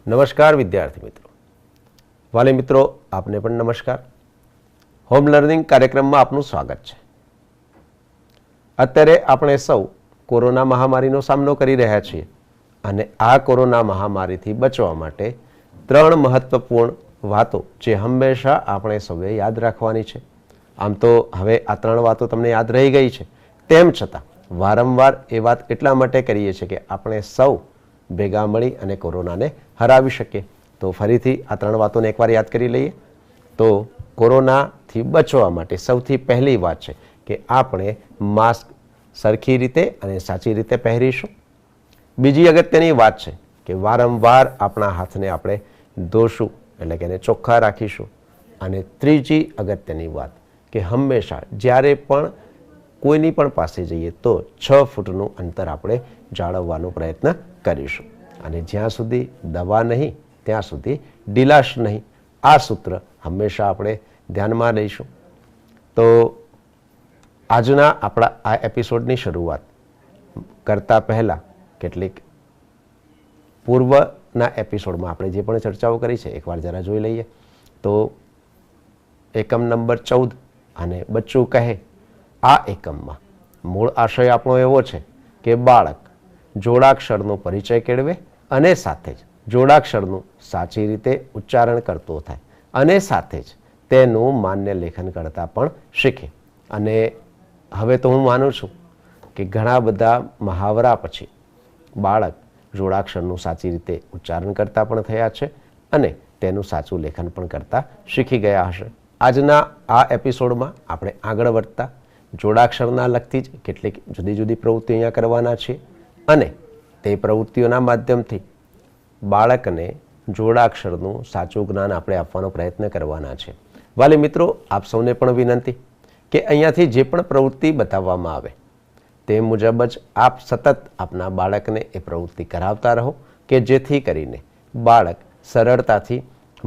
નમસ્કાર વિદ્યાર્થી મિત્રો, વાલી મિત્રો આપને પણ નમસ્કાર. હોમ લર્નિંગ કાર્યક્રમમાં આપનું સ્વાગત છે. અત્યારે આપણે સૌ કોરોના મહામારીનો સામનો કરી રહ્યા છીએ અને આ કોરોના મહામારીથી બચવા માટે 3 મહત્વપૂર્ણ વાતો જે હંમેશા આપણે સૌએ યાદ રાખવાની છે. આમ તો હવે આ 3 વાતો તમને યાદ રહી ગઈ છે, તેમ છતાં વારંવાર એ વાત એટલા માટે કરીએ છીએ કે આપણે સૌ ભેગા મળી અને કોરોનાને હરાવી શકીએ. તો ફરીથી આ 3 વાતોને એકવાર યાદ કરી લઈએ. તો કોરોનાથી બચવા માટે સૌથી પહેલી વાત છે કે આપણે માસ્ક સરખી રીતે અને સાચી રીતે પહેરીશું. બીજી અગત્યની વાત છે કે વારંવાર આપણા હાથને આપણે ધોશું, એટલે કે એને ચોખ્ખા રાખીશું. અને ત્રીજી અગત્યની વાત કે હંમેશા જ્યારે પણ કોઈની પણ પાસે જઈએ તો 6 ફૂટનું અંતર આપણે જાળવવાનો પ્રયત્ન કરીશું. અને જ્યાં સુધી દવા નહીં ત્યાં સુધી ઢીલાશ નહીં, આ સૂત્ર હંમેશા આપણે ધ્યાનમાં લઈશું. તો આજના આપણા આ એપિસોડની શરૂઆત કરતાં પહેલાં કેટલીક પૂર્વના એપિસોડમાં આપણે જે પણ ચર્ચાઓ કરી છે એકવાર જરા જોઈ લઈએ. તો એકમ નંબર 14 અને બચ્ચું કહે, આ એકમમાં મૂળ આશય આપણો એવો છે કે બાળક જોડાક્ષરનો પરિચય કેળવે અને સાથે જ જોડાક્ષરનું સાચી રીતે ઉચ્ચારણ કરતો થાય અને સાથે જ તેનું માન્ય લેખન કરતાં પણ શીખે. અને હવે તો હું માનું છું કે ઘણા બધા મહાવરા પછી બાળક જોડાક્ષરનું સાચી રીતે ઉચ્ચારણ કરતા પણ થયા છે અને તેનું સાચું લેખન પણ કરતા શીખી ગયા હશે. આજના આ એપિસોડમાં આપણે આગળ વધતા જોડાક્ષરના લગતી જ કેટલીક જુદી જુદી પ્રવૃત્તિઓ અહીંયા કરવાના છીએ અને તે પ્રવૃત્તિઓના માધ્યમથી બાળકને જોડાક્ષરનું સાચું જ્ઞાન આપણે આપવાનો પ્રયત્ન કરવાના છે. વાલી મિત્રો, આપ સૌને પણ વિનંતી કે અહીંયાથી જે પણ પ્રવૃત્તિ બતાવવામાં આવે તે મુજબ જ આપ સતત આપના બાળકને એ પ્રવૃત્તિ કરાવતા રહો કે જેથી કરીને બાળક સરળતાથી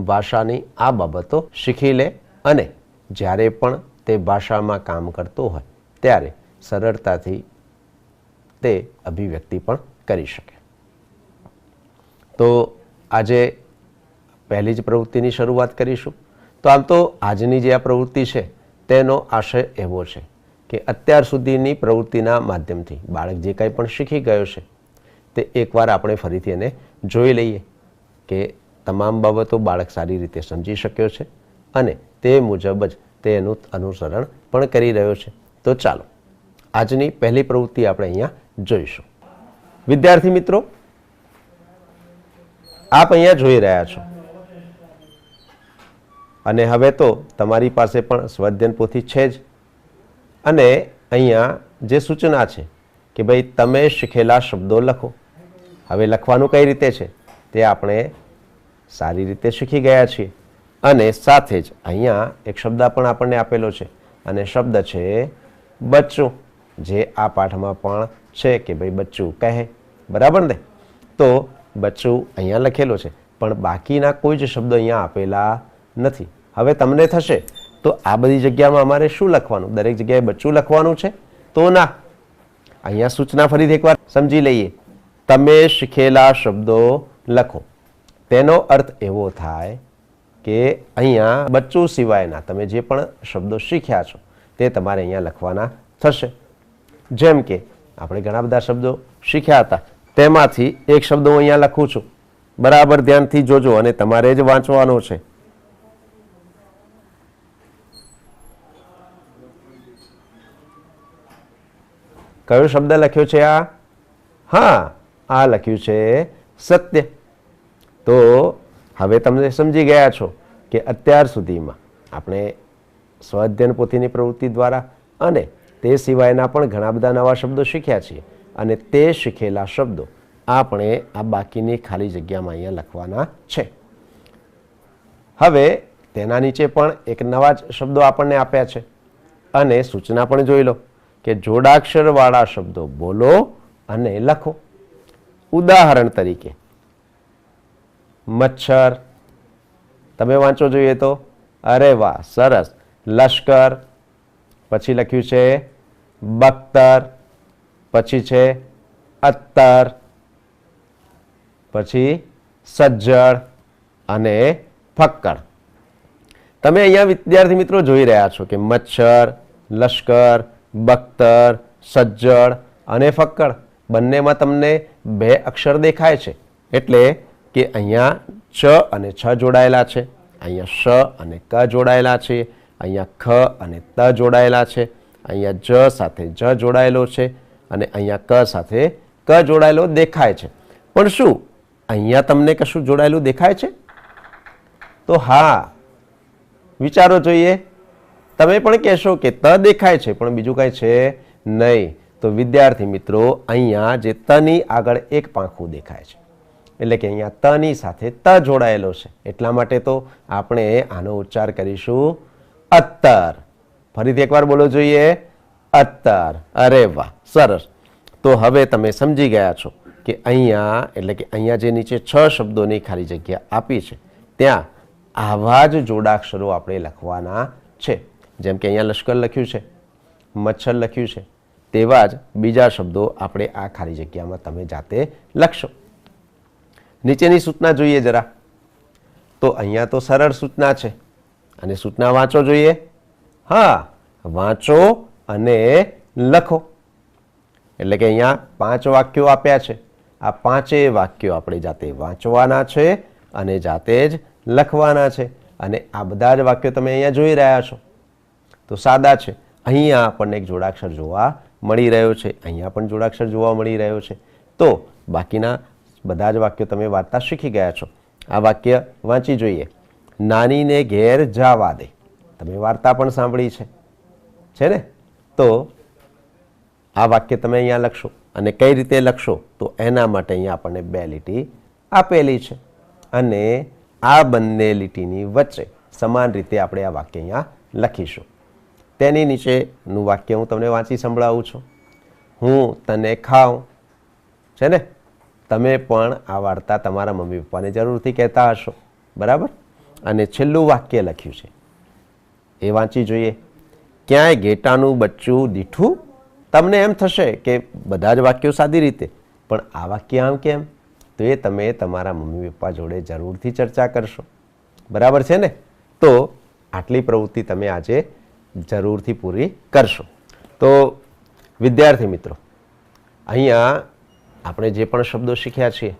ભાષાની આ બાબતો શીખી લે અને જ્યારે પણ તે ભાષામાં કામ કરતો હોય ત્યારે સરળતાથી તે અભિવ્યક્તિ પણ કરી શકે. તો આજે પહેલી જ પ્રવૃત્તિની શરૂઆત કરીશું. તો આમ તો આજની જે આ પ્રવૃત્તિ છે તેનો આશય એવો છે કે અત્યાર સુધીની પ્રવૃત્તિના માધ્યમથી બાળક જે કંઈ પણ શીખી ગયો છે તે એકવાર આપણે ફરીથી એને જોઈ લઈએ કે તમામ બાબતો બાળક સારી રીતે સમજી શક્યો છે અને તે મુજબ જ તેનું અનુસરણ પણ કરી રહ્યો છે. તો ચાલો આજની પહેલી પ્રવૃત્તિ આપણે અહીંયા જોઈશું. વિદ્યાર્થી મિત્રો, આપ અહીંયા જોઈ રહ્યા છો અને હવે તો તમારી પાસે પણ સ્વાધ્યાયન પોથી છે જ. અને અહીંયા જે સૂચના છે કે ભાઈ તમે શીખેલા શબ્દો લખો. હવે લખવાનું કઈ રીતે છે તે આપણે સારી રીતે શીખી ગયા છીએ અને સાથે જ અહીંયા એક શબ્દ પણ આપણને આપેલો છે અને શબ્દ છે બચ્ચું, જે આ પાઠમાં પણ છે કે ભાઈ બચ્ચું કહે. બરાબર ને? તો બચ્ચું અહીંયા લખેલો છે પણ બાકીના કોઈ જ શબ્દો અહીંયા આપેલા નથી. હવે તમને થશે તો આ બધી જગ્યામાં અમારે શું લખવાનું? દરેક જગ્યાએ બચ્ચું લખવાનું છે? તો ના, અહીંયા સૂચના ફરીથી એકવાર સમજી લઈએ. તમે શીખેલા શબ્દો લખો. તેનો અર્થ એવો થાય કે અહીંયા બચ્ચું સિવાયના તમે જે પણ શબ્દો શીખ્યા છો તે તમારે અહીંયા લખવાના થશે. જેમ કે આપણે ઘણા બધા શબ્દો શીખ્યા હતા, તેમાંથી એક શબ્દ હું અહીંયા લખું છું. બરાબર ધ્યાનથી જોજો અને તમારે જ વાંચવાનો છે. કયો શબ્દ લખ્યો છે આ? હા, આ લખ્યું છે સત્ય. તો હવે તમે સમજી ગયા છો કે અત્યાર સુધીમાં આપણે સ્વાધ્યાયન પોથીની પ્રવૃત્તિ દ્વારા અને તે સિવાયના પણ ઘણા બધા નવા શબ્દો શીખ્યા છીએ અને તે શીખેલા શબ્દો આપણે આ બાકીની ખાલી જગ્યામાં અહીંયા લખવાના છે. હવે તેના નીચે પણ એક નવા જ શબ્દો આપણને આપ્યા છે અને સૂચના પણ જોઈ લો કે જોડાક્ષરવાળા શબ્દો બોલો અને લખો. ઉદાહરણ તરીકે મચ્છર, તમે વાંચો જોઈએ તો અરે વાહ, સરસ. લશ્કર, પછી લખ્યું છે બખ્તર, પછી છે અત્તર, પછી સજ્જડ અને ફક્કડ. તમે અહીંયા વિદ્યાર્થી મિત્રો જોઈ રહ્યા છો કે મચ્છર, લશ્કર, બખ્તર, સજ્જડ અને ફક્કડ બંનેમાં તમને 2 અક્ષર દેખાય છે. એટલે કે અહીંયા ચ અને છ જોડાયેલા છે, અહીંયા શ અને ક જોડાયેલા છે, અહીંયા ખ અને ત જોડાયેલા છે, અહીંયા જ સાથે જ જોડાયેલો છે અને અહીંયા ક સાથે ક જોડાયેલો દેખાય છે. પણ શું અહીંયા તમને કશું જોડાયેલું દેખાય છે? તો હા, વિચારો જોઈએ. તમે પણ કહેશો કે ત દેખાય છે પણ બીજું કાંઈ છે નહીં. તો વિદ્યાર્થી મિત્રો અહીંયા જે તની આગળ એક પાંખું દેખાય છે એટલે કે અહીંયા તની સાથે ત જોડાયેલો છે. એટલા માટે તો આપણે આનો ઉચ્ચાર કરીશું અત્તર. ફરીથી એકવાર બોલો જોઈએ, અત્તર. અરે વાહ, સરસ. તો હવે તમે સમજી ગયા છો કે અહીંયા એટલે કે અહીંયા જે નીચે 6 શબ્દોની ખાલી જગ્યા આપી છે ત્યાં આવા જ જોડાક્ષરો આપણે લખવાના છે. જેમ કે અહીંયા લશ્કર લખ્યું છે, મચ્છર લખ્યું છે, તેવા જ બીજા શબ્દો આપણે આ ખાલી જગ્યામાં તમે જાતે લખશો. નીચેની સૂચના જોઈએ જરા. તો અહીંયા તો સરળ સૂચના છે અને સૂચના વાંચો જોઈએ. હા, વાંચો અને લખો. એટલે કે અહીંયા 5 વાક્યો આપ્યા છે. આ 5 વાક્યો આપણે જાતે વાંચવાના છે અને જાતે જ લખવાના છે. અને આ બધા જ વાક્યો તમે અહીંયા જોઈ રહ્યા છો તો સાદા છે. અહીંયા આપણને એક જોડાક્ષર જોવા મળી રહ્યો છે, અહીંયા પણ જોડાક્ષર જોવા મળી રહ્યો છે. તો બાકીના બધા જ વાક્યો તમે વાંચતા શીખી ગયા છો. આ વાક્ય વાંચી જોઈએ. નાનીને ઘેર જાવા દે. તમે વાર્તા પણ સાંભળી છે ને? તો આ વાક્ય તમે અહીંયા લખશો અને કઈ રીતે લખશો તો એના માટે અહીંયા આપણને 2 લીટી આપેલી છે અને આ બંને લીટીની વચ્ચે સમાન રીતે આપણે આ વાક્ય અહીંયા લખીશું. તેની નીચેનું વાક્ય હું તમને વાંચી સંભળાવું છું. હું તને ખાઉં છે ને? તમે પણ આ વાર્તા તમારા મમ્મી પપ્પાને જરૂરથી કહેતા હશો, બરાબર? અને છેલ્લું વાક્ય લખ્યું છે એ વાંચી જોઈએ. ક્યાંય ઘેટાનું બચ્ચું દીઠું. તમને એમ થશે કે બધા જ વાક્યો સાદી રીતે, પણ આ વાક્ય આમ કેમ? તો એ તમે તમારા મમ્મી પપ્પા જોડે જરૂરથી ચર્ચા કરશો, બરાબર છે ને? તો આટલી પ્રવૃત્તિ તમે આજે જરૂરથી પૂરી કરશો. તો વિદ્યાર્થી મિત્રો, અહીંયા આપણે જે પણ શબ્દો શીખ્યા છીએ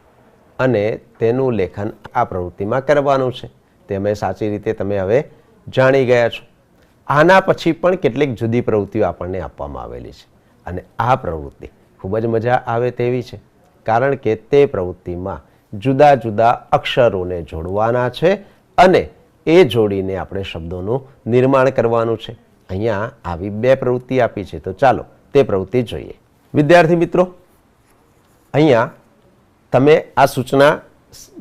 અને તેનું લેખન આ પ્રવૃત્તિમાં કરવાનું છે તે અમે સાચી રીતે તમે હવે જાણી ગયા છો. આના પછી પણ કેટલીક જુદી પ્રવૃત્તિઓ આપણને આપવામાં આવેલી છે અને આ પ્રવૃત્તિ ખૂબ જ મજા આવે તેવી છે, કારણ કે તે પ્રવૃત્તિમાં જુદા જુદા અક્ષરોને જોડવાના છે અને એ જોડીને આપણે શબ્દોનું નિર્માણ કરવાનું છે. અહીંયા આવી 2 પ્રવૃત્તિ આપી છે તો ચાલો તે પ્રવૃત્તિ જોઈએ. વિદ્યાર્થી મિત્રો, અહીંયા તમે આ સૂચના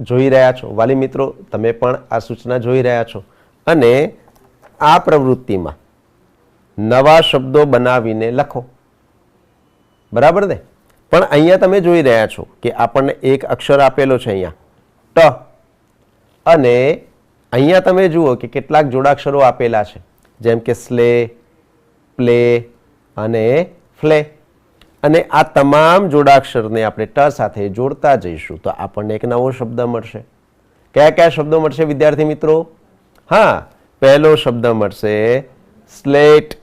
જોઈ રહ્યા છો. વાલી મિત્રો, તમે પણ આ સૂચના જોઈ રહ્યા છો અને આ પ્રવૃત્તિમાં નવા શબ્દો બનાવીને લખો, બરાબર ને? પણ અહીંયા તમે જોઈ રહ્યા છો કે આપણને એક અક્ષર આપેલો છે અહીંયા ટ અને અહીંયા તમે જુઓ કે કેટલાક જોડાક્ષરો આપેલા છે જેમ કે સ્લે, પ્લે અને ફ્લે. અને આ તમામ જોડાક્ષરને આપણે ટ સાથે જોડતા જઈશું તો આપણને એક નવો શબ્દ મળશે. કયા કયા શબ્દો મળશે વિદ્યાર્થી મિત્રો? હા, પહેલો શબ્દ મળશે સ્લેટ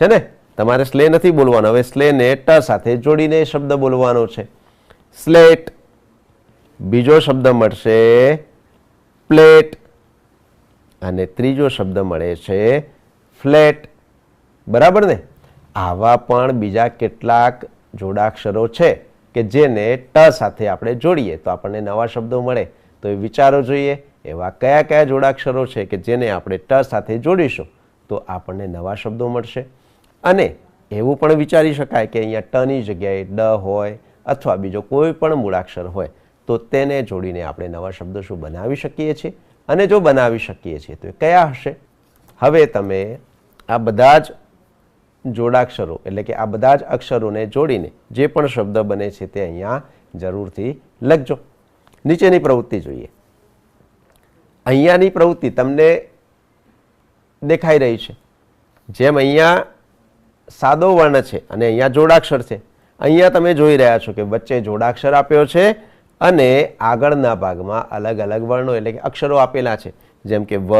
છે ને? તમારે સ્લે નથી બોલવાનો, હવે સ્લેને ટ સાથે જોડીને શબ્દ બોલવાનો છે, સ્લેટ. બીજો શબ્દ મળશે પ્લેટ અને ત્રીજો શબ્દ મળે છે ફ્લેટ, બરાબર ને? આવા પણ બીજા કેટલાક જોડાક્ષરો છે કે જેને ટ સાથે આપણે જોડીએ તો આપણને નવા શબ્દો મળે. તો એ વિચારો જોઈએ એવા કયા કયા જોડાક્ષરો છે કે જેને આપણે ટ સાથે જોડીશું તો આપણને નવા શબ્દો મળશે. અને એવું પણ વિચારી શકાય કે અહીંયા ટની જગ્યાએ ડ હોય અથવા બીજો કોઈ પણ મૂળાક્ષર હોય તો તેને જોડીને આપણે નવા શબ્દો શું બનાવી શકીએ છીએ, અને જો બનાવી શકીએ છીએ તો એ કયા હશે? હવે તમે આ બધા જ જોડાક્ષરો એટલે કે આ બધા જ અક્ષરોને જોડીને જે પણ શબ્દ બને છે તે અહીંયા જરૂરથી લખજો. નીચેની પ્રવૃત્તિ જોઈએ. અહીંયાની પ્રવૃત્તિ તમને દેખાઈ રહી છે. જેમ અહીંયા સાદો વર્ણ છે અને અહીંયા જોડાક્ષર છે, અહીંયા તમે જોઈ રહ્યા છો કે વચ્ચે જોડાક્ષર આપ્યો છે અને આગળના ભાગમાં અલગ અલગ વર્ણો એટલે કે અક્ષરો આપેલા છે, જેમ કે વ,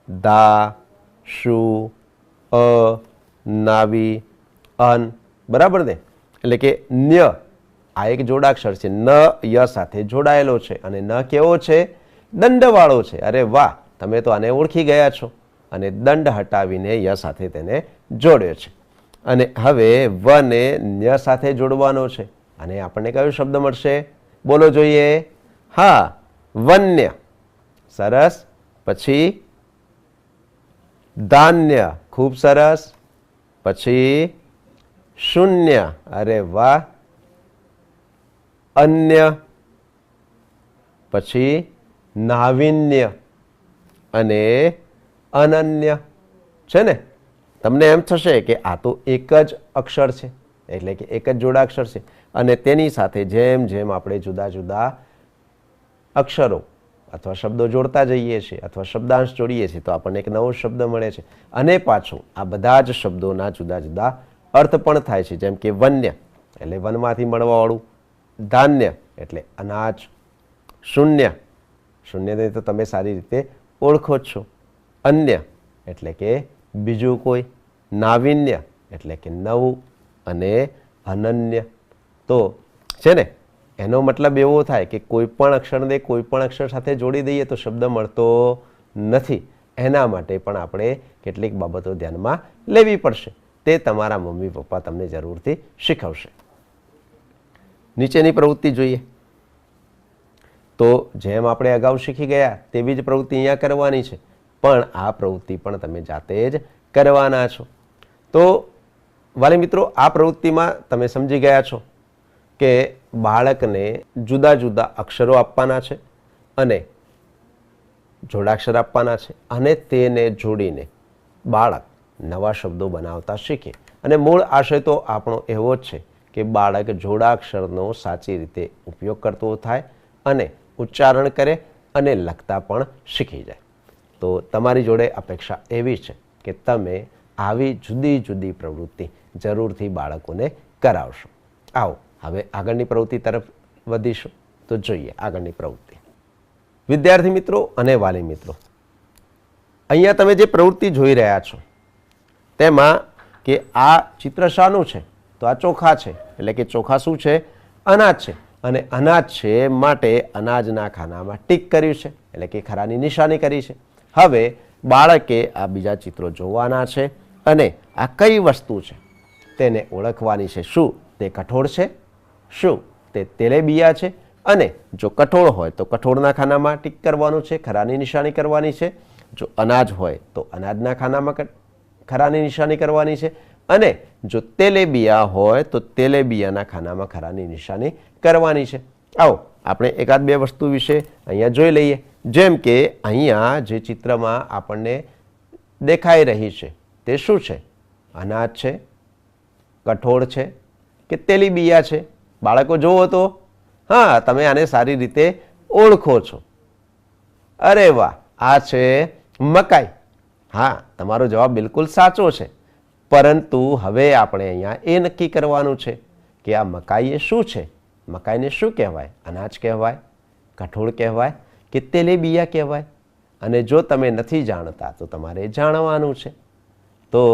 દા, શુ, અ, નાવી, અન, બરાબર ને? એટલે કે ન્ય આ એક જોડાક્ષર છે, ન ય સાથે જોડાયેલો છે અને ન કેવો છે? દંડવાળો છે. અરે વાહ, તમે તો આને ઓળખી ગયા છો. અને દંડ હટાવીને ય સાથે તેને જોડ્યો છે. અને હવે વ ને ન્ય સાથે જોડવાનો છે અને આપણને કયો શબ્દ મળશે? બોલો જોઈએ. હા, વન્ય. સરસ. પછી ધાન્ય, ખૂબ સરસ. પછી શૂન્ય, અરે વાહ. અન્ય, પછી નાવીન્ય અને અનન્ય. છે ને? તમને એમ થશે કે આ તો એક જ અક્ષર છે, એટલે કે એક જ જોડાક્ષર છે, અને તેની સાથે જેમ જેમ આપણે જુદા જુદા અક્ષરો અથવા શબ્દો જોડતા જઈએ છીએ અથવા શબ્દાંશ જોડીએ છીએ તો આપણને એક નવો શબ્દ મળે છે. અને પાછું આ બધા જ શબ્દોના જુદા જુદા અર્થ પણ થાય છે, જેમ કે વન્ય એટલે વનમાંથી મળવાવાળું, ધાન્ય એટલે અનાજ, શૂન્ય, શૂન્યને તો તમે સારી રીતે ઓળખો જ છો, અન્ય એટલે કે બીજું કોઈ, નાવીન્ય એટલે કે નવું, અને અનન્ય. તો છે ને, એનો મતલબ એવો થાય કે કોઈ પણ અક્ષરને કોઈ પણ અક્ષર સાથે જોડી દઈએ તો શબ્દ મળતો નથી. એના માટે પણ આપણે કેટલીક બાબતો ધ્યાનમાં લેવી પડશે. તે તમારા મમ્મી પપ્પા તમને જરૂરથી શીખવશે. નીચેની પ્રવૃત્તિ જોઈએ. તો જેમ આપણે અગાઉ શીખી ગયા તેવી જ પ્રવૃત્તિ અહીંયા કરવાની છે, પણ આ પ્રવૃત્તિ પણ તમે જાતે જ કરવાના છો. તો વાલી મિત્રો, આ પ્રવૃત્તિમાં તમે સમજી ગયા છો કે બાળકને જુદા જુદા અક્ષરો આપવાના છે અને જોડાક્ષર આપવાના છે, અને તેને જોડીને બાળક નવા શબ્દો બનાવતા શીખે. અને મૂળ આશય તો આપણો એવો જ છે કે બાળક જોડાક્ષરનો સાચી રીતે ઉપયોગ કરતો થાય અને ઉચ્ચારણ કરે અને લખતા પણ શીખી જાય. તો તમારી જોડે અપેક્ષા એવી છે કે તમે આવી જુદી જુદી પ્રવૃત્તિ જરૂરથી બાળકોને કરાવશો. આવો હવે આગળની પ્રવૃત્તિ તરફ વધીશું. તો જોઈએ આગળની પ્રવૃત્તિ. વિદ્યાર્થી મિત્રો અને વાલી મિત્રો, અહીંયા તમે જે પ્રવૃત્તિ જોઈ રહ્યા છો તેમાં કે આ ચિત્ર શાનું છે? તો આ ચોખા છે. એટલે કે ચોખા શું છે? અનાજ છે. અને અનાજ છે માટે અનાજના ખાનામાં ટીક કર્યું છે, એટલે કે ખરાની નિશાની કરી છે. હવે બાળકે આ બીજા ચિત્રો જોવાના છે અને આ કઈ વસ્તુ છે તેને ઓળખવાની છે. શું તે કઠોળ છે? શું તે તેલેબિયા છે? અને જો કઠોળ હોય તો કઠોળના ખાનામાં ટીક કરવાનું છે, ખરાની નિશાની કરવાની છે. જો અનાજ હોય તો અનાજના ખાનામાં ખરાની નિશાની કરવાની છે, અને જો તેલેબિયા હોય તો તેલેબિયાના ખાનામાં ખરાની નિશાની કરવાની છે. આવો આપણે એકાદ બે વસ્તુ વિશે અહીંયા જોઈ લઈએ. જેમ કે અહીંયા જે ચિત્રમાં આપણને દેખાઈ રહી છે તે શું છે? અનાજ છે, કઠોળ છે કે તેલીબિયા છે? બાળકો જોવો તો હા, તમે આને સારી રીતે ઓળખો છો. અરે વાહ, આ છે મકાઈ. હા, તમારો જવાબ બિલકુલ સાચો છે. પરંતુ હવે આપણે અહીંયા એ નક્કી કરવાનું છે કે આ મકાઈ એ શું છે? મકાઈને શું કહેવાય? અનાજ કહેવાય, કઠોળ કહેવાય કે તેલીબિયા કહેવાય? અને જો તમે નથી જાણતા તો તમારે જાણવાનું છે. તો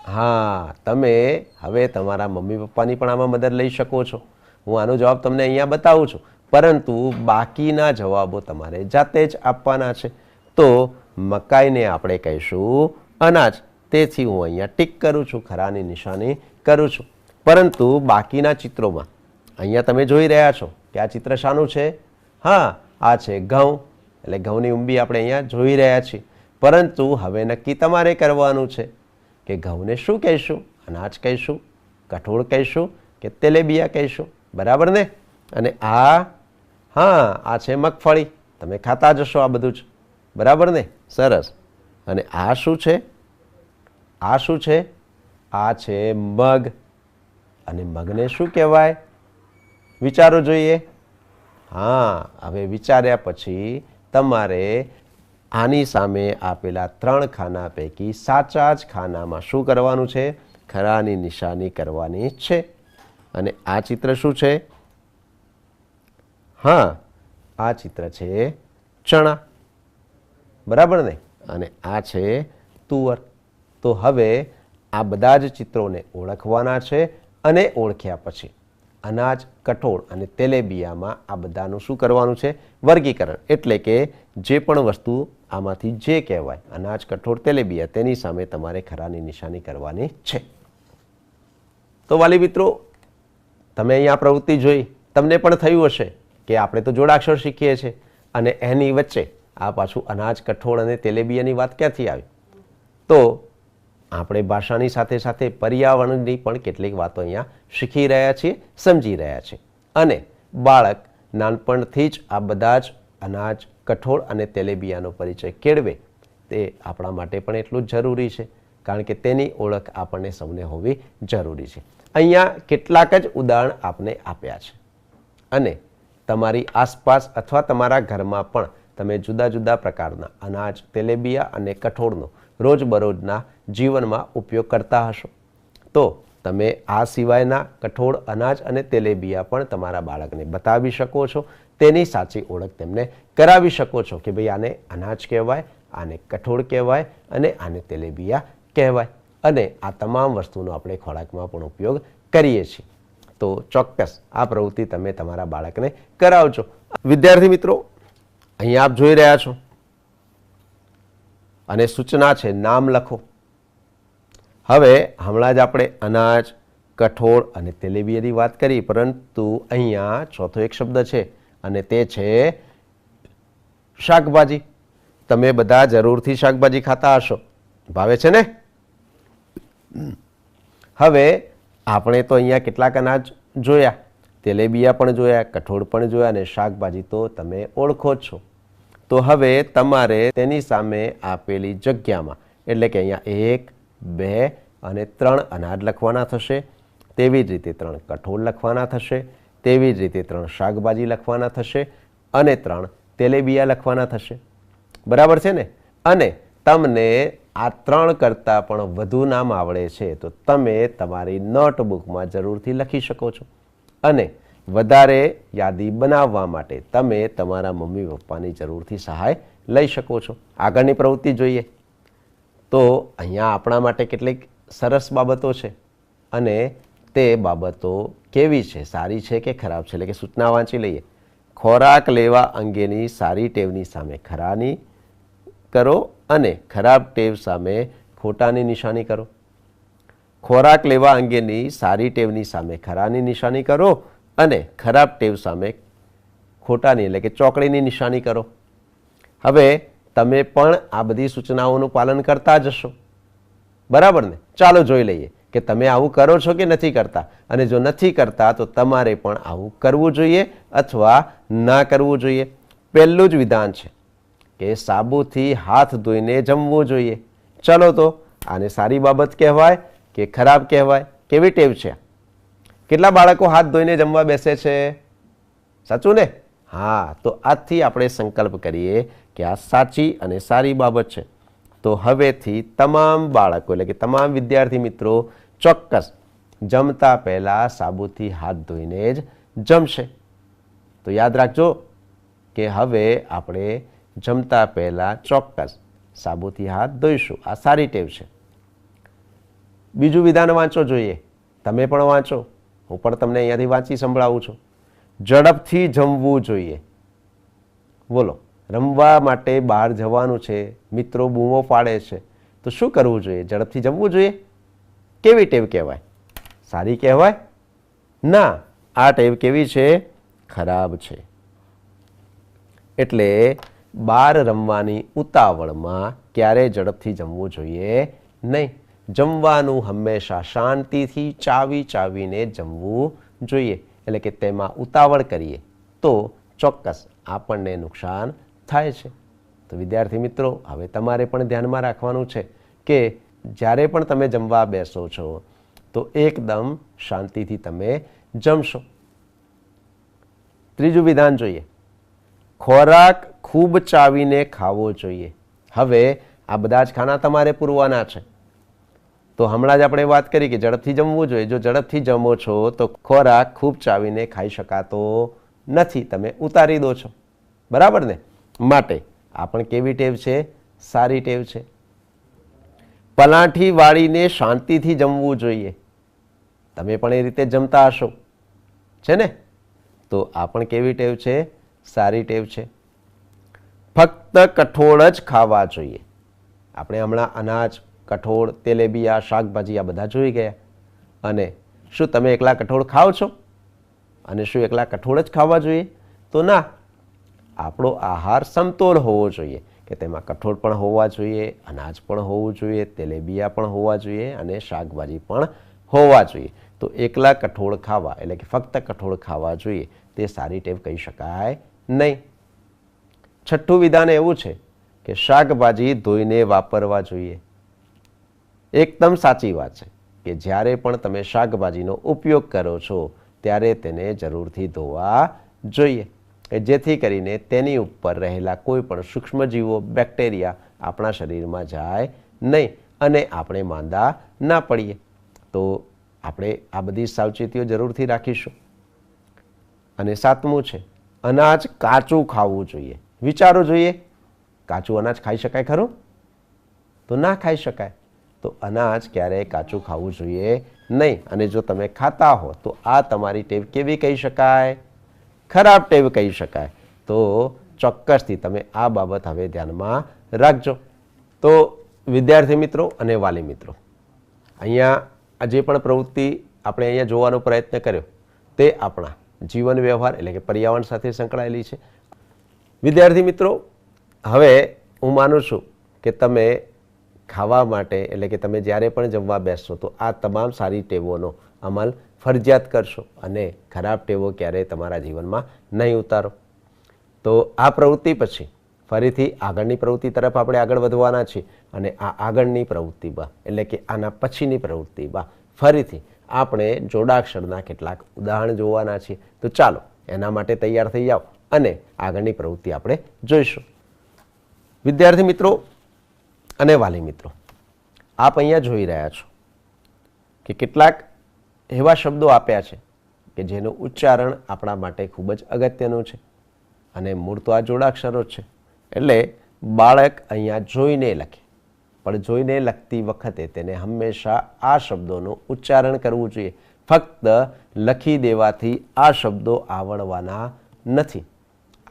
હા, તમે હવે તમારા મમ્મી પપ્પાની પણ આમાં મદદ લઈ શકો છો. હું આનો જવાબ તમને અહીંયા બતાવું છું, પરંતુ બાકીના જવાબો તમારે જાતે જ આપવાના છે. તો મકાઈને આપણે કહીશું અનાજ. તેથી હું અહીંયા ટીક કરું છું, ખરાની નિશાની કરું છું. પરંતુ બાકીના ચિત્રોમાં અહીંયા તમે જોઈ રહ્યા છો કે આ ચિત્ર શાનું છે? હા, આ છે ઘઉં. એટલે ઘઉંની ઊંબી આપણે અહીંયા જોઈ રહ્યા છીએ. પરંતુ હવે નક્કી તમારે કરવાનું છે કે ઘઉંને શું કહીશું? અનાજ કહીશું, કઠોળ કહીશું કે તેલીબિયા કહીશું? બરાબર ને? અને આ હા, આ છે મગફળી. તમે ખાતા જશો આ બધું જ, બરાબર ને? સરસ. અને આ શું છે? આ શું છે? આ છે મગ. અને મગને શું કહેવાય? વિચારો જોઈએ. હા, હવે વિચાર્યા પછી તમારે આની સામે આપેલા 3 ખાના પૈકી સાચા જ ખાનામાં શું કરવાનું છે? ખરાની નિશાની કરવાની છે. અને આ ચિત્ર શું છે? હા, આ ચિત્ર છે ચણા, બરાબર ને, અને આ છે તુવર. તો હવે આ બધા જ ચિત્રોને ઓળખવાના છે અને ઓળખ્યા પછી અનાજ, કઠોળ અને તેલેબિયામાં આ બધાનું શું કરવાનું છે? વર્ગીકરણ. એટલે કે જે પણ વસ્તુ આમાંથી જે કહેવાય અનાજ, કઠોળ, તેલેબિયા, તેની સામે તમારે ખરાની નિશાની કરવાની છે. તો વાલી મિત્રો, તમે અહીંયા પ્રવૃત્તિ જોઈ, તમને પણ થયું હશે કે આપણે તો જોડાક્ષર શીખીએ છીએ અને એની વચ્ચે આ પાછું અનાજ, કઠોળ અને તેલેબિયાની વાત ક્યાંથી આવી? તો આપણે ભાષાની સાથે સાથે પર્યાવરણની પણ કેટલીક વાતો અહીંયા શીખી રહ્યા છીએ, સમજી રહ્યા છીએ. અને બાળક નાનપણથી જ આ બધા જ અનાજ, કઠોળ અને તેલેબિયાનો પરિચય કેળવે તે આપણા માટે પણ એટલું જ જરૂરી છે, કારણ કે તેની ઓળખ આપણને સૌને હોવી જરૂરી છે. અહીંયા કેટલાક જ ઉદાહરણ આપને આપ્યા છે અને તમારી આસપાસ અથવા તમારા ઘરમાં પણ તમે જુદા જુદા પ્રકારના અનાજ, તેલેબિયા અને કઠોળનો રોજબરોજના જીવનમાં ઉપયોગ કરતા હશો. તો તમે આ સિવાયના કઠોળ, અનાજ અને તેલેબિયા પણ તમારા બાળકને બતાવી શકો છો. તેની સાચી ઓળખ તેમને કરાવી શકો છો કે ભાઈ આને અનાજ કહેવાય, આને કઠોળ કહેવાય અને આને તેલેબિયા કહેવાય. અને આ તમામ વસ્તુનો આપણે ખોરાકમાં પણ ઉપયોગ કરીએ છીએ. તો ચોક્કસ આ પ્રવૃત્તિ તમે તમારા બાળકને કરાવજો. વિદ્યાર્થી મિત્રો, અહીંયા આપ જોઈ રહ્યા છો અને સૂચના છે નામ લખો. હવે હમણાં જ આપણે અનાજ, કઠોળ અને તેલેબિયાની વાત કરી, પરંતુ અહીંયા ચોથો એક શબ્દ છે અને તે છે શાકભાજી. તમે બધા જરૂરથી શાકભાજી ખાતા હશો, ભાવે છે ને? હવે આપણે તો અહીંયા કેટલાક અનાજ જોયા, તેલેબિયા પણ જોયા, કઠોળ પણ જોયા અને શાકભાજી તો તમે ઓળખો જ છો. તો હવે તમારે તેની સામે આપેલી જગ્યામાં એટલે કે અહીંયા 1, 2 અને 3 અનાજ લખવાના થશે. તેવી જ રીતે 3 કઠોળ લખવાના થશે. તેવી જ રીતે 3 શાકભાજી લખવાના થશે અને 3 તેલેબિયા લખવાના થશે. બરાબર છે ને? અને તમને આ 3 કરતાં પણ વધુ નામ આવડે છે તો તમે તમારી નોટબુકમાં જરૂરથી લખી શકો છો. અને વધારે યાદી બનાવવા માટે તમે તમારા મમ્મી પપ્પાની જરૂરથી સહાય લઈ શકો છો. આગળની પ્રવૃત્તિ જોઈએ. તો અહીંયા આપણા માટે કેટલીક સરસ બાબતો છે અને તે બાબતો કેવી છે, સારી છે કે ખરાબ છે, એટલે કે સૂચના વાંચી લઈએ. ખોરાક લેવા અંગેની સારી ટેવની સામે ખરાની કરો અને ખરાબ ટેવ સામે ખોટાની નિશાની કરો. ખોરાક લેવા અંગેની સારી ટેવની સામે ખરાની નિશાની કરો અને ખરાબ ટેવ સામે ખોટાની એટલે કે ચોકડીની નિશાની કરો. હવે તમે પણ આ બધી સૂચનાઓનું પાલન કરતા જ હશો, બરાબર ને? ચાલો જોઈ લઈએ કે તમે આવું કરો છો કે નથી કરતા, અને જો નથી કરતા તો તમારે પણ આવું કરવું જોઈએ અથવા ના કરવું જોઈએ. પહેલું જ વિધાન છે કે સાબુથી હાથ ધોઈને જમવું જોઈએ. ચલો તો આને સારી બાબત કહેવાય કે ખરાબ કહેવાય? કેવી ટેવ છે? કેટલા બાળકો હાથ ધોઈને જમવા બેસે છે? સાચું ને? હા, તો આજથી આપણે સંકલ્પ કરીએ કે આ સાચી અને સારી બાબત છે. તો હવેથી તમામ બાળકો એટલે કે તમામ વિદ્યાર્થી મિત્રો ચોક્કસ જમતા પહેલાં સાબુથી હાથ ધોઈને જ જમશે. તો યાદ રાખજો કે હવે આપણે જમતા પહેલાં ચોક્કસ સાબુથી હાથ ધોઈશું. આ સારી ટેવ છે. બીજું વિધાન વાંચો જોઈએ. તમે પણ વાંચો, હું પણ તમને અહીંયાથી વાંચી સંભળાવું છું. ઝડપથી જમવું જોઈએ. બોલો, રમવા માટે બહાર જવાનું છે, મિત્રો બૂમો પાડે છે, તો શું કરવું જોઈએ? ઝડપથી જમવું જોઈએ. કેવી ટેવ કહેવાય? સારી કહેવાય? ના, આ ટેવ કેવી છે? ખરાબ છે. એટલે બહાર રમવાની ઉતાવળમાં ક્યારેય ઝડપથી જમવું જોઈએ નહીં. જમવાનું હંમેશા શાંતિથી ચાવી ચાવીને જમવું જોઈએ. એટલે કે તેમાં ઉતાવળ કરીએ તો ચોક્કસ આપણને નુકસાન થાય છે. તો વિદ્યાર્થી મિત્રો, હવે તમારે પણ ધ્યાનમાં રાખવાનું છે કે જ્યારે પણ તમે જમવા બેસો છો તો એકદમ શાંતિથી તમે જમશો. ત્રીજું વિધાન જોઈએ. ખોરાક ખૂબ ચાવીને ખાવો જોઈએ. હવે આ બધા જ ખાના તમારે પૂરવાના છે. તો હમણાં જ આપણે વાત કરી કે ઝડપથી જમવું જોઈએ. જો ઝડપથી જમો છો તો ખોરાક ખૂબ ચાવીને ખાઈ શકાતો નથી, તમે ઉતારી દો છો. બરાબર ને? માટે આ પણ કેવી ટેવ છે? સારી ટેવ છે. પલાઠી વાળીને શાંતિથી જમવું જોઈએ. તમે પણ એ રીતે જમતા હશો, છે ને? તો આ પણ કેવી ટેવ છે? સારી ટેવ છે. ફક્ત કઠોળ જ ખાવા જોઈએ. આપણે હમણાં અનાજ, કઠોળ, તેલેબિયા, શાકભાજી આ બધા જોઈ ગયા. અને શું તમે એકલા કઠોળ ખાઓ છો? અને શું એકલા કઠોળ જ ખાવા જોઈએ? તો ના, આપણો આહાર સમતોલ હોવો જોઈએ, કે તેમાં કઠોળ પણ હોવા જોઈએ, અનાજ પણ હોવું જોઈએ, તેલેબિયા પણ હોવા જોઈએ અને શાકભાજી પણ હોવા જોઈએ. તો એકલા કઠોળ ખાવા એટલે કે ફક્ત કઠોળ ખાવા જોઈએ તે સારી ટેવ કહી શકાય નહીં. છઠ્ઠું વિધાન એવું છે કે શાકભાજી ધોઈને વાપરવા જોઈએ. એકદમ સાચી વાત છે કે જ્યારે પણ તમે શાકભાજીનો ઉપયોગ કરો છો ત્યારે તેને જરૂરથી ધોવા જોઈએ, જેથી કરીને તેની ઉપર રહેલા કોઈ પણ સૂક્ષ્મજીવો, બેક્ટેરિયા આપણા શરીરમાં જાય નહીં અને આપણે માંદા ના પડીએ. તો આપણે આ બધી સાવચેતીઓ જરૂરથી રાખીશું. અને સાતમું છે, અનાજ કાચું ખાવું જોઈએ. વિચારો જોઈએ, કાચું અનાજ ખાઈ શકાય ખરું? તો ના ખાઈ શકાય. તો અનાજ ક્યારેય કાચું ખાવું જોઈએ નહીં. અને જો તમે ખાતા હો તો આ તમારી ટેવ કેવી કહી શકાય? ખરાબ ટેવ કહી શકાય. તો ચોક્કસથી તમે આ બાબત હવે ધ્યાનમાં રાખજો. તો વિદ્યાર્થી મિત્રો અને વાલી મિત્રો, અહીંયા આ જે પણ પ્રવૃત્તિ આપણે અહીંયા જોવાનો પ્રયત્ન કર્યો તે આપણા જીવન વ્યવહાર એટલે કે પર્યાવરણ સાથે સંકળાયેલી છે. વિદ્યાર્થી મિત્રો, હવે હું માનું છું કે તમે ખાવા માટે એટલે કે તમે જ્યારે પણ જમવા બેસશો તો આ તમામ સારી ટેવોનો અમલ ફરજિયાત કરશો અને ખરાબ ટેવો ક્યારેય તમારા જીવનમાં નહીં ઉતારો. તો આ પ્રવૃત્તિ પછી ફરીથી આગળની પ્રવૃત્તિ તરફ આપણે આગળ વધવાના છીએ અને આ આગળની પ્રવૃત્તિમાં એટલે કે આના પછીની પ્રવૃત્તિમાં ફરીથી આપણે જોડાક્ષરના કેટલાક ઉદાહરણ જોવાના છીએ. તો ચાલો એના માટે તૈયાર થઈ જાઓ અને આગળની પ્રવૃત્તિ આપણે જોઈશું. વિદ્યાર્થી મિત્રો અને વાલી મિત્રો, આપ અહીંયા જોઈ રહ્યા છો કે કેટલાક એવા શબ્દો આપ્યા છે કે જેનું ઉચ્ચારણ આપણા માટે ખૂબ જ અગત્યનું છે અને મૂળ તો આ જોડાક્ષરો છે. એટલે બાળક અહીંયા જોઈને લખે, પણ જોઈને લખતી વખતે તેને હંમેશા આ શબ્દોનું ઉચ્ચારણ કરવું જોઈએ. ફક્ત લખી દેવાથી આ શબ્દો આવડવાના નથી.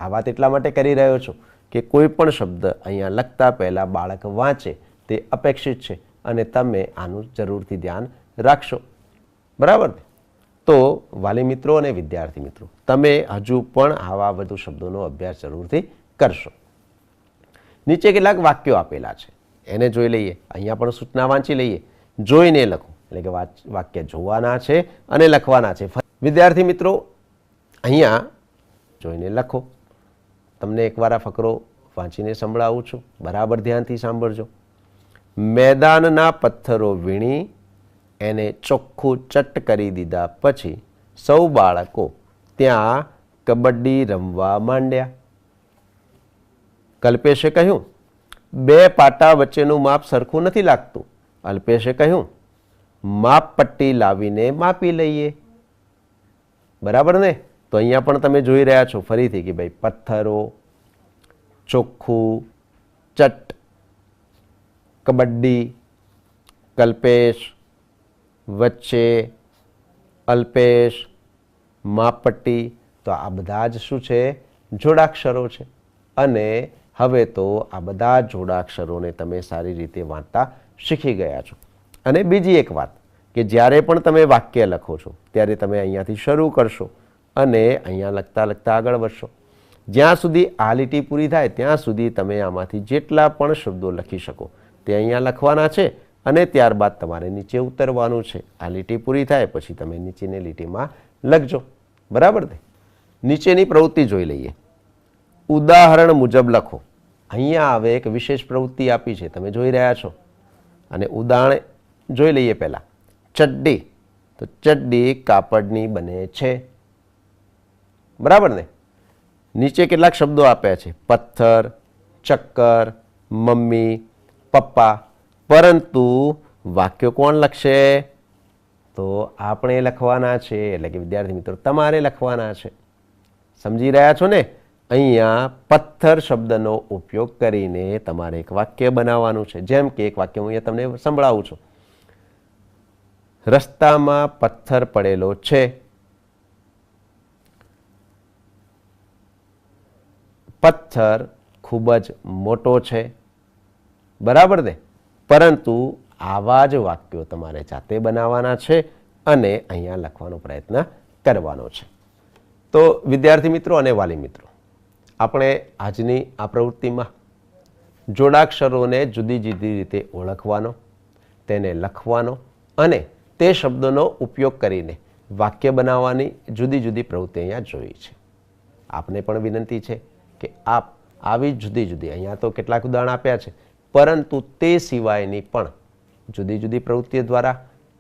આ વાત એટલા માટે કરી રહ્યો છું કે કોઈ પણ શબ્દ અહીંયા લખતા પહેલાં બાળક વાંચે તે અપેક્ષિત છે અને તમે આનું જરૂરથી ધ્યાન રાખશો. બરાબર? તો વાલી મિત્રો અને વિદ્યાર્થી મિત્રો, તમે હજુ પણ આવા વધુ શબ્દોનો અભ્યાસ જરૂરથી કરશો. નીચે કેટલાક વાક્યો આપેલા છે, એને જોઈ લઈએ. અહીંયા પણ સૂચના વાંચી લઈએ. જોઈને લખો એટલે કે વાક્ય જોવાના છે અને લખવાના છે. વિદ્યાર્થી મિત્રો, અહીંયા જોઈને લખો. તમને એકવાર આ ફકરો વાંચીને સંભળાવું છું, બરાબર ધ્યાનથી સાંભળજો. મેદાનના પથ્થરો વીણી એને ચોખ્ખું ચટ કરી દીધા પછી સૌ બાળકો ત્યાં કબડ્ડી રમવા માંડ્યા. કલ્પેશે કહ્યું, 2 પાટા વચ્ચેનું માપ સરખું નથી લાગતું. અલ્પેશે કહ્યું, માપ પટ્ટી લાવીને માપી લઈએ. બરાબર ને? તો અહીંયા પણ તમે જોઈ રહ્યા છો ફરીથી કે ભાઈ પથ્થરો, ચોખ્ખું, ચટ, કબડ્ડી, કલ્પેશ, વચ્ચે, અલ્પેશ, માપપટ્ટી. તો આ બધા જ શું છે? જોડાક્ષરો છે. અને હવે તો આ બધા જોડાક્ષરોને તમે સારી રીતે વાંચતા શીખી ગયા છો. અને બીજી એક વાત કે જ્યારે પણ તમે વાક્ય લખો છો ત્યારે તમે અહીંયાથી શરૂ કરશો અને અહીંયા લખતા લખતા આગળ વધશો. જ્યાં સુધી આ લીટી પૂરી થાય ત્યાં સુધી તમે આમાંથી જેટલા પણ શબ્દો લખી શકો તે અહીંયા લખવાના છે અને ત્યારબાદ તમારે નીચે ઉતરવાનું છે. આ લીટી પૂરી થાય પછી તમે નીચેની લીટીમાં લખજો. બરાબર ને? નીચેની પ્રવૃત્તિ જોઈ લઈએ. ઉદાહરણ મુજબ લખો. અહીંયા હવે એક વિશેષ પ્રવૃત્તિ આપી છે, તમે જોઈ રહ્યા છો. અને ઉદાહરણ જોઈ લઈએ પહેલાં. ચડ્ડી, તો ચડ્ડી કાપડની બને છે. બરાબર ને? નીચે કેટલાક શબ્દો આપ્યા છે, પથ્થર, ચક્કર, મમ્મી, પપ્પા. પરંતુ વાક્યો કોણ લખશે? તો આપણે લખવાના છે. એટલે કે વિદ્યાર્થી મિત્રો તમારે લખવાના છે. સમજી રહ્યા છો ને? અહીંયા પથ્થર શબ્દનો ઉપયોગ કરીને તમારે એક વાક્ય બનાવવાનું છે. જેમ કે એક વાક્ય હું અહીંયા તમને સંભળાવું છું. રસ્તામાં પથ્થર પડેલો છે. પથ્થર ખૂબ જ મોટો છે. બરાબર ને? પરંતુ આવા જ વાક્યો તમારે જાતે બનાવવાના છે અને અહીંયા લખવાનો પ્રયત્ન કરવાનો છે. તો વિદ્યાર્થી મિત્રો અને વાલી મિત્રો, આપણે આજની આ પ્રવૃત્તિમાં જોડાક્ષરોને જુદી જુદી રીતે ઓળખવાનો, તેને લખવાનો અને તે શબ્દોનો ઉપયોગ કરીને વાક્ય બનાવવાની જુદી જુદી પ્રવૃત્તિ અહીંયા જોઈ છે. આપને પણ વિનંતી છે કે આપ આવી જુદી જુદી, અહીંયા તો કેટલાક ઉદાહરણ આપ્યા છે, પરંતુ તે સિવાયની પણ જુદી જુદી પ્રવૃત્તિઓ દ્વારા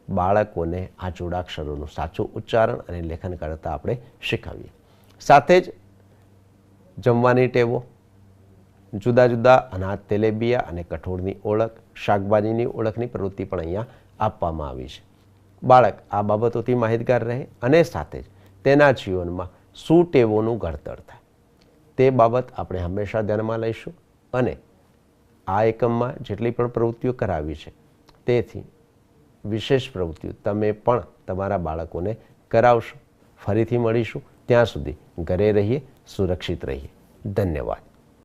બાળકોને આ જોડાક્ષરોનું સાચું ઉચ્ચારણ અને લેખન કરતા આપણે શીખવીએ. સાથે જ જમવાની ટેવો, જુદા જુદા અનાજ, તેલેબિયા અને કઠોળની ઓળખ, શાકભાજીની ઓળખની પ્રવૃત્તિ પણ અહીંયા આપવામાં આવી છે. બાળક આ બાબતોથી માહિતગાર રહે અને સાથે જ તેના જીવનમાં શું ટેવોનું ઘડતર થાય તે બાબત આપણે હંમેશા ધ્યાનમાં લઈશું. અને આ એકમમાં જેટલી પણ પ્રવૃત્તિઓ કરાવી છે તેથી વિશેષ પ્રવૃત્તિઓ તમે પણ તમારા બાળકોને કરાવશો. ફરીથી મળીશું. ત્યાં સુધી ઘરે રહીએ, સુરક્ષિત રહીએ. ધન્યવાદ.